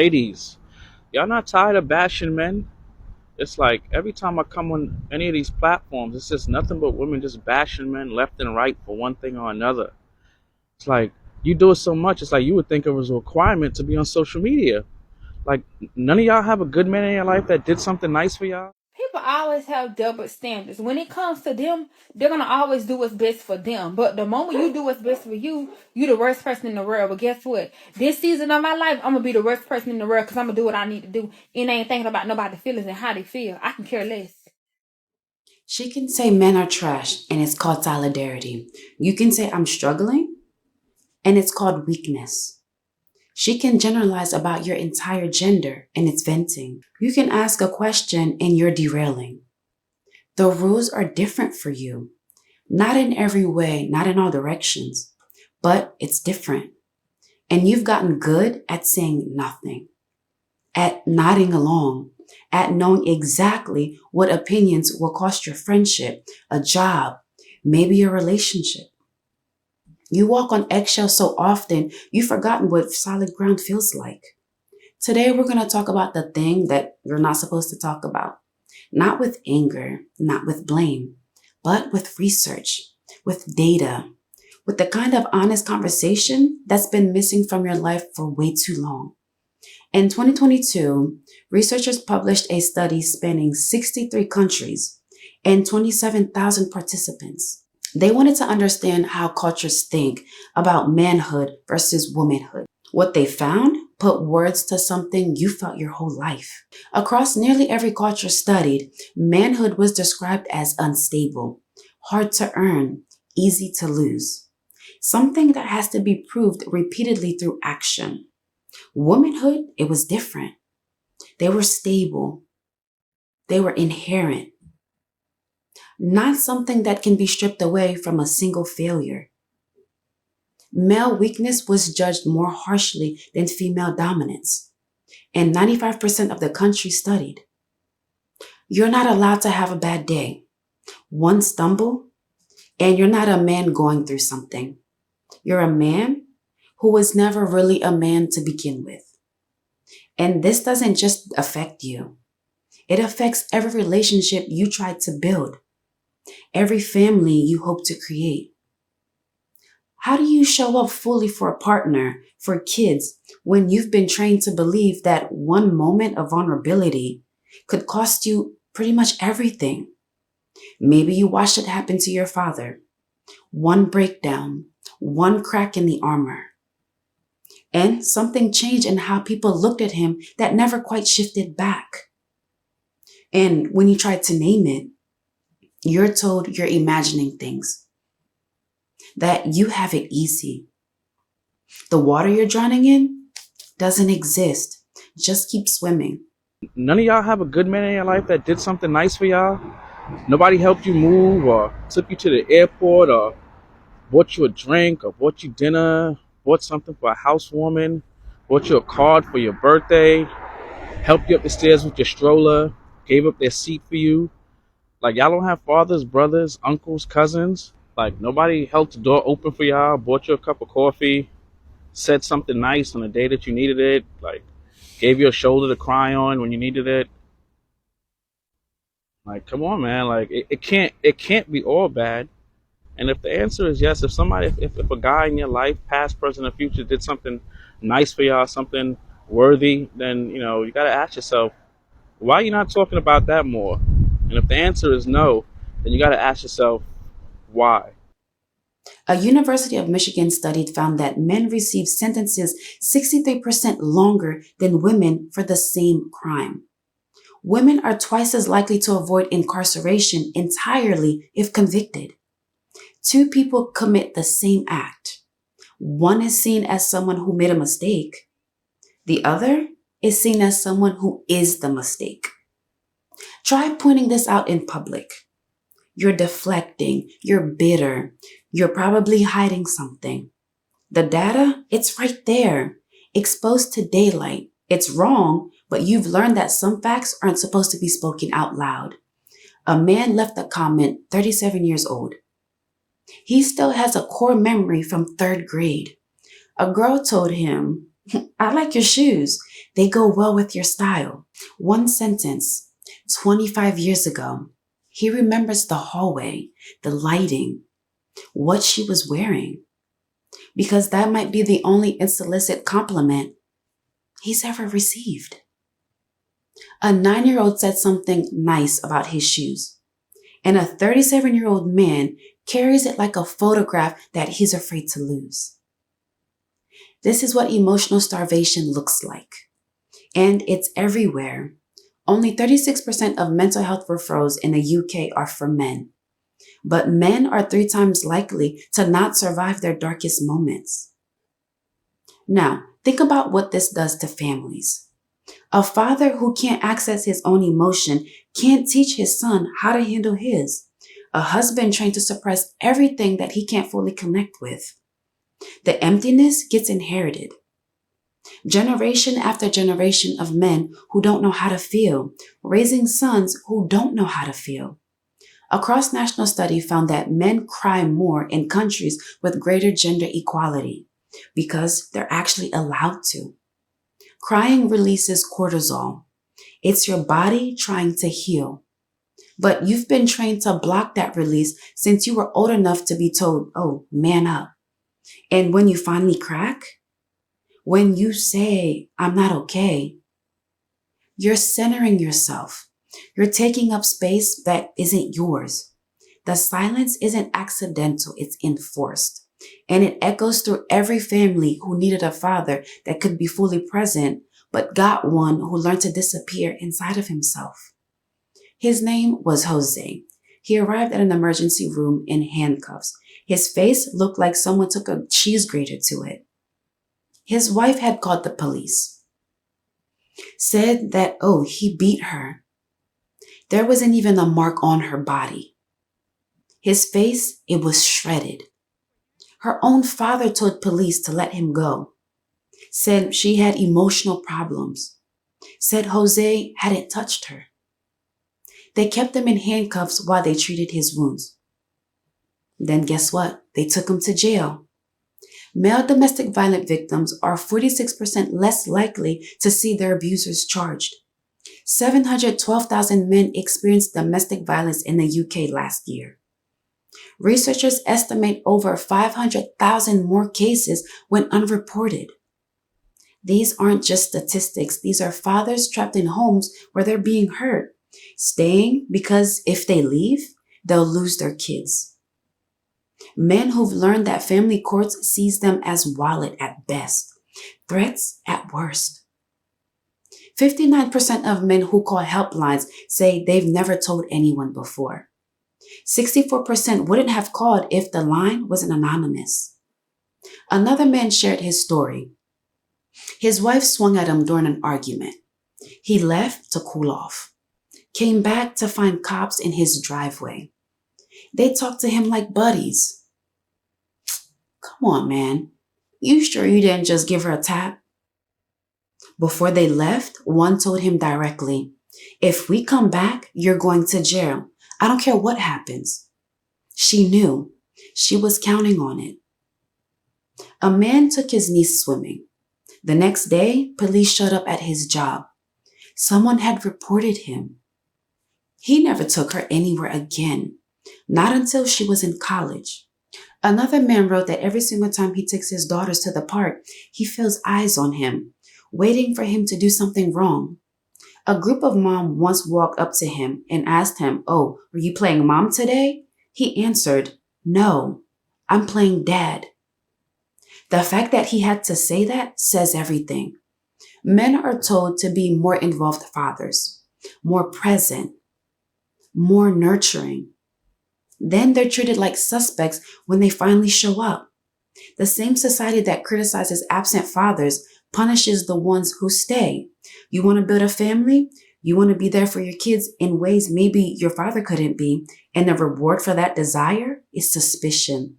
Ladies, y'all not tired of bashing men? It's like every time I come on any of these platforms, it's just nothing but women just bashing men left and right for one thing or another. It's like you do it so much, it's like you would think it was a requirement to be on social media. Like none of y'all have a good man in your life that did something nice for y'all? People always have double standards. When it comes to them, they're gonna always do what's best for them. But the moment you do what's best for you, you the worst person in the world. But guess what? This season of my life, I'm gonna be the worst person in the world because I'm gonna do what I need to do. And I ain't thinking about nobody's feelings and how they feel. I can care less. She can say men are trash and it's called solidarity. You can say I'm struggling and it's called weakness. She can generalize about your entire gender and it's venting. You can ask a question and you're derailing. The rules are different for you. Not in every way, not in all directions, but it's different. And you've gotten good at saying nothing, at nodding along, at knowing exactly what opinions will cost your friendship, a job, maybe a relationship. You walk on eggshells so often, you've forgotten what solid ground feels like. Today, we're going to talk about the thing that you're not supposed to talk about. Not with anger, not with blame, but with research, with data, with the kind of honest conversation that's been missing from your life for way too long. In 2022, researchers published a study spanning 63 countries and 27,000 participants. They wanted to understand how cultures think about manhood versus womanhood. What they found put words to something you felt your whole life. Across nearly every culture studied, manhood was described as unstable, hard to earn, easy to lose. Something that has to be proved repeatedly through action. Womanhood, it was different. They were stable. They were inherent. Not something that can be stripped away from a single failure. Male weakness was judged more harshly than female dominance, and 95% of the country studied. You're not allowed to have a bad day. One stumble, and you're not a man going through something. You're a man who was never really a man to begin with. And this doesn't just affect you. It affects every relationship you tried to build, every family you hope to create. How do you show up fully for a partner, for kids, when you've been trained to believe that one moment of vulnerability could cost you pretty much everything? Maybe you watched it happen to your father. One breakdown, one crack in the armor. And something changed in how people looked at him that never quite shifted back. And when you try to name it, you're told you're imagining things, that you have it easy. The water you're drowning in doesn't exist. Just keep swimming. None of y'all have a good man in your life that did something nice for y'all? Nobody helped you move or took you to the airport or bought you a drink or bought you dinner, bought something for a housewarming, bought you a card for your birthday, helped you up the stairs with your stroller, gave up their seat for you. Like y'all don't have fathers, brothers, uncles, cousins. Like nobody held the door open for y'all, bought you a cup of coffee, said something nice on the day that you needed it, like gave you a shoulder to cry on when you needed it. Like come on, man. Like it can't be all bad. And if the answer is yes, if somebody, if a guy in your life, past, present, or future, did something nice for y'all, something worthy, then you got to ask yourself, why are you not talking about that more? And if the answer is no, then you got to ask yourself, why? A University of Michigan study found that men receive sentences 63% longer than women for the same crime. Women are twice as likely to avoid incarceration entirely if convicted. Two people commit the same act. One is seen as someone who made a mistake. The other is seen as someone who is the mistake. Try pointing this out in public. You're deflecting, you're bitter, you're probably hiding something. The data, it's right there, exposed to daylight. It's wrong, but you've learned that some facts aren't supposed to be spoken out loud. A man left a comment 37 years old. He still has a core memory from third grade. A girl told him, I like your shoes. They go well with your style. One sentence. 25 years ago. He remembers the hallway, the lighting, what she was wearing, because that might be the only unsolicited compliment he's ever received. A 9-year-old said something nice about his shoes, and a 37-year-old man carries it like a photograph that he's afraid to lose. This is what emotional starvation looks like, and it's everywhere. Only 36% of mental health referrals in the UK are for men, but men are 3 times likely to not survive their darkest moments. Now, think about what this does to families. A father who can't access his own emotion can't teach his son how to handle his. A husband trained to suppress everything that he can't fully connect with. The emptiness gets inherited. Generation after generation of men who don't know how to feel, raising sons who don't know how to feel. A cross-national study found that men cry more in countries with greater gender equality because they're actually allowed to. Crying releases cortisol. It's your body trying to heal. But you've been trained to block that release since you were old enough to be told, oh, man up. And when you finally crack, when you say, I'm not okay, you're centering yourself. You're taking up space that isn't yours. The silence isn't accidental, it's enforced. And it echoes through every family who needed a father that could be fully present, but got one who learned to disappear inside of himself. His name was Jose. He arrived at an emergency room in handcuffs. His face looked like someone took a cheese grater to it. His wife had called the police. Said that, he beat her. There wasn't even a mark on her body. His face, it was shredded. Her own father told police to let him go. Said she had emotional problems. Said Jose hadn't touched her. They kept him in handcuffs while they treated his wounds. Then guess what? They took him to jail. Male domestic violence victims are 46% less likely to see their abusers charged. 712,000 men experienced domestic violence in the UK last year. Researchers estimate over 500,000 more cases went unreported. These aren't just statistics. These are fathers trapped in homes where they're being hurt, staying because if they leave, they'll lose their kids. Men who've learned that family courts sees them as wallet at best, threats at worst. 59% of men who call helplines say they've never told anyone before. 64% wouldn't have called if the line wasn't anonymous. Another man shared his story. His wife swung at him during an argument. He left to cool off. Came back to find cops in his driveway. They talked to him like buddies. Come on, man. You sure you didn't just give her a tap? Before they left, one told him directly, if we come back, you're going to jail. I don't care what happens. She knew. She was counting on it. A man took his niece swimming. The next day, police showed up at his job. Someone had reported him. He never took her anywhere again, not until she was in college. Another man wrote that every single time he takes his daughters to the park, he feels eyes on him, waiting for him to do something wrong. A group of moms once walked up to him and asked him, are you playing mom today? He answered, no, I'm playing dad. The fact that he had to say that says everything. Men are told to be more involved fathers, more present, more nurturing. Then they're treated like suspects when they finally show up. The same society that criticizes absent fathers punishes the ones who stay. You want to build a family? You want to be there for your kids in ways maybe your father couldn't be, and the reward for that desire is suspicion.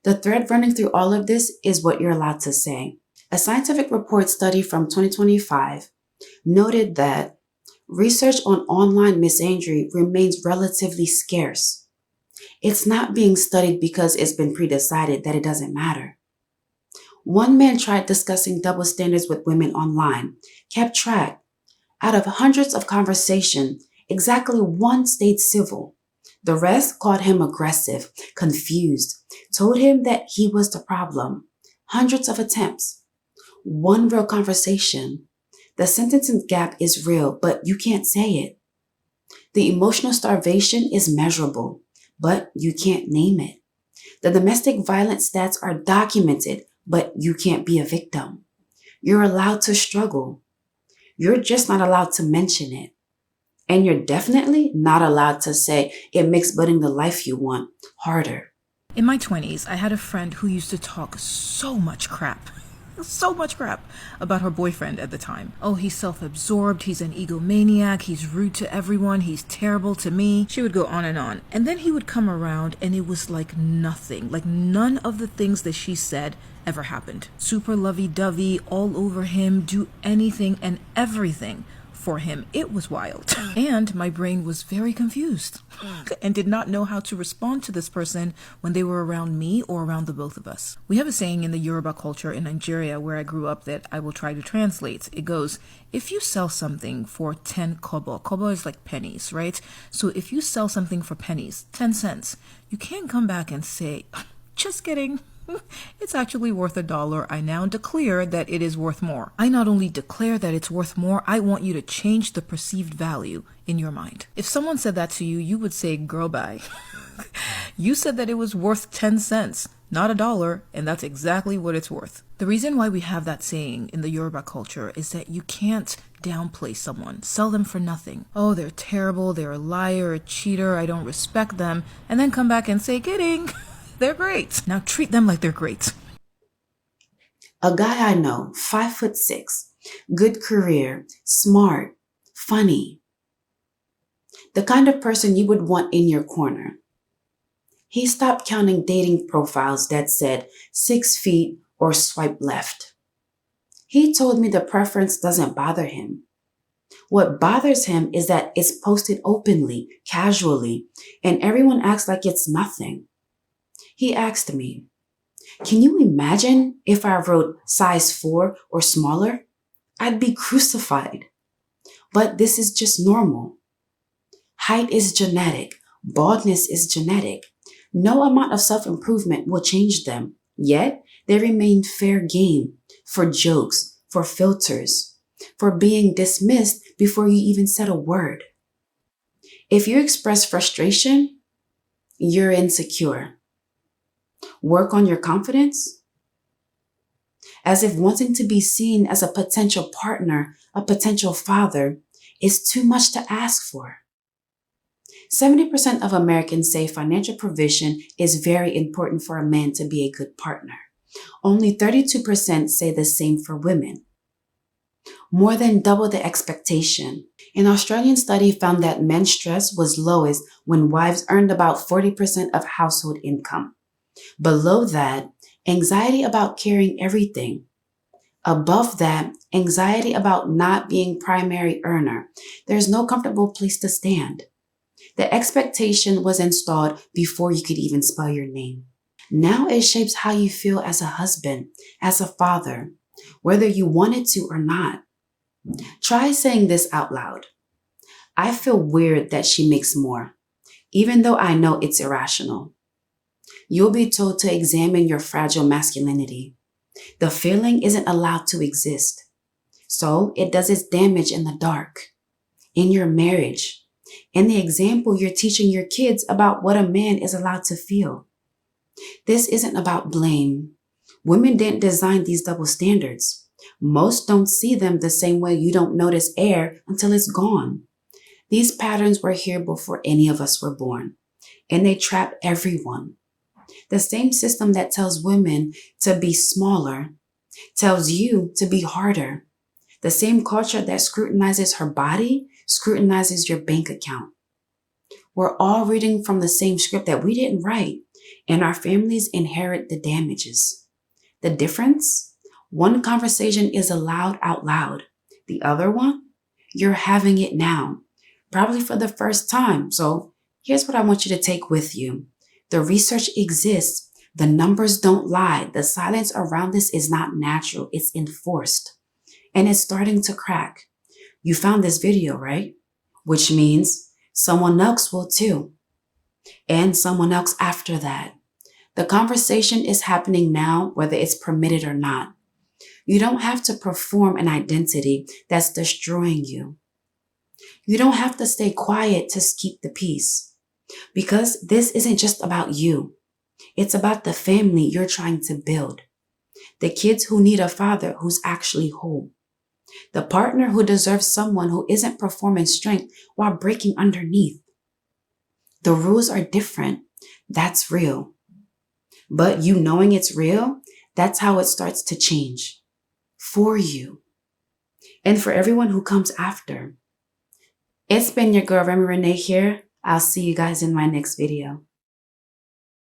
The thread running through all of this is what you're allowed to say. A scientific report study from 2025 noted that research on online misandry remains relatively scarce. It's not being studied because it's been pre-decided that it doesn't matter. One man tried discussing double standards with women online, kept track. Out of hundreds of conversations, exactly one stayed civil. The rest called him aggressive, confused, told him that he was the problem. Hundreds of attempts. One real conversation. The sentencing gap is real, but you can't say it. The emotional starvation is measurable, but you can't name it. The domestic violence stats are documented, but you can't be a victim. You're allowed to struggle. You're just not allowed to mention it. And you're definitely not allowed to say it makes building the life you want harder. In my 20s, I had a friend who used to talk so much crap about her boyfriend at the time. Oh, he's self-absorbed, he's an egomaniac, he's rude to everyone, he's terrible to me. She would go on. And then he would come around and it was like nothing, like none of the things that she said ever happened. Super lovey-dovey, all over him, do anything and everything for him. It was wild. And my brain was very confused and did not know how to respond to this person when they were around me or around the both of us. We have a saying in the Yoruba culture in Nigeria where I grew up that I will try to translate. It goes, if you sell something for 10 kobo is like pennies, right? So if you sell something for pennies, 10 cents, you can't come back and say, just kidding. It's actually worth $1. I now declare that it is worth more. I not only declare that it's worth more, I want you to change the perceived value in your mind. If someone said that to you, you would say, girl, bye. You said that it was worth 10 cents, not $1, and that's exactly what it's worth. The reason why we have that saying in the Yoruba culture is that you can't downplay someone, sell them for nothing. Oh, they're terrible, they're a liar, a cheater, I don't respect them, and then come back and say, kidding. They're great. Now treat them like they're great. A guy I know, 5'6", good career, smart, funny. The kind of person you would want in your corner. He stopped counting dating profiles that said 6 feet or swipe left. He told me the preference doesn't bother him. What bothers him is that it's posted openly, casually, and everyone acts like it's nothing. He asked me, can you imagine if I wrote size 4 or smaller? I'd be crucified. But this is just normal. Height is genetic. Baldness is genetic. No amount of self-improvement will change them. Yet, they remain fair game for jokes, for filters, for being dismissed before you even said a word. If you express frustration, you're insecure. Work on your confidence? As if wanting to be seen as a potential partner, a potential father, is too much to ask for. 70% of Americans say financial provision is very important for a man to be a good partner. Only 32% say the same for women. More than double the expectation. An Australian study found that men's stress was lowest when wives earned about 40% of household income. Below that, anxiety about carrying everything. Above that, anxiety about not being primary earner. There's no comfortable place to stand. The expectation was installed before you could even spell your name. Now it shapes how you feel as a husband, as a father, whether you wanted to or not. Try saying this out loud. I feel weird that she makes more, even though I know it's irrational. You'll be told to examine your fragile masculinity. The feeling isn't allowed to exist. So it does its damage in the dark, in your marriage, in the example you're teaching your kids about what a man is allowed to feel. This isn't about blame. Women didn't design these double standards. Most don't see them the same way you don't notice air until it's gone. These patterns were here before any of us were born, and they trap everyone. The same system that tells women to be smaller tells you to be harder. The same culture that scrutinizes her body scrutinizes your bank account. We're all reading from the same script that we didn't write, and our families inherit the damages. The difference? One conversation is allowed out loud. The other one? You're having it now, probably for the first time. So here's what I want you to take with you. The research exists. The numbers don't lie. The silence around this is not natural. It's enforced. And it's starting to crack. You found this video, right? Which means someone else will too. And someone else after that. The conversation is happening now, whether it's permitted or not. You don't have to perform an identity that's destroying you. You don't have to stay quiet to keep the peace. Because this isn't just about you. It's about the family you're trying to build. The kids who need a father who's actually whole. The partner who deserves someone who isn't performing strength while breaking underneath. The rules are different. That's real. But you knowing it's real, that's how it starts to change. For you. And for everyone who comes after. It's been your girl Remi Rene here. I'll see you guys in my next video.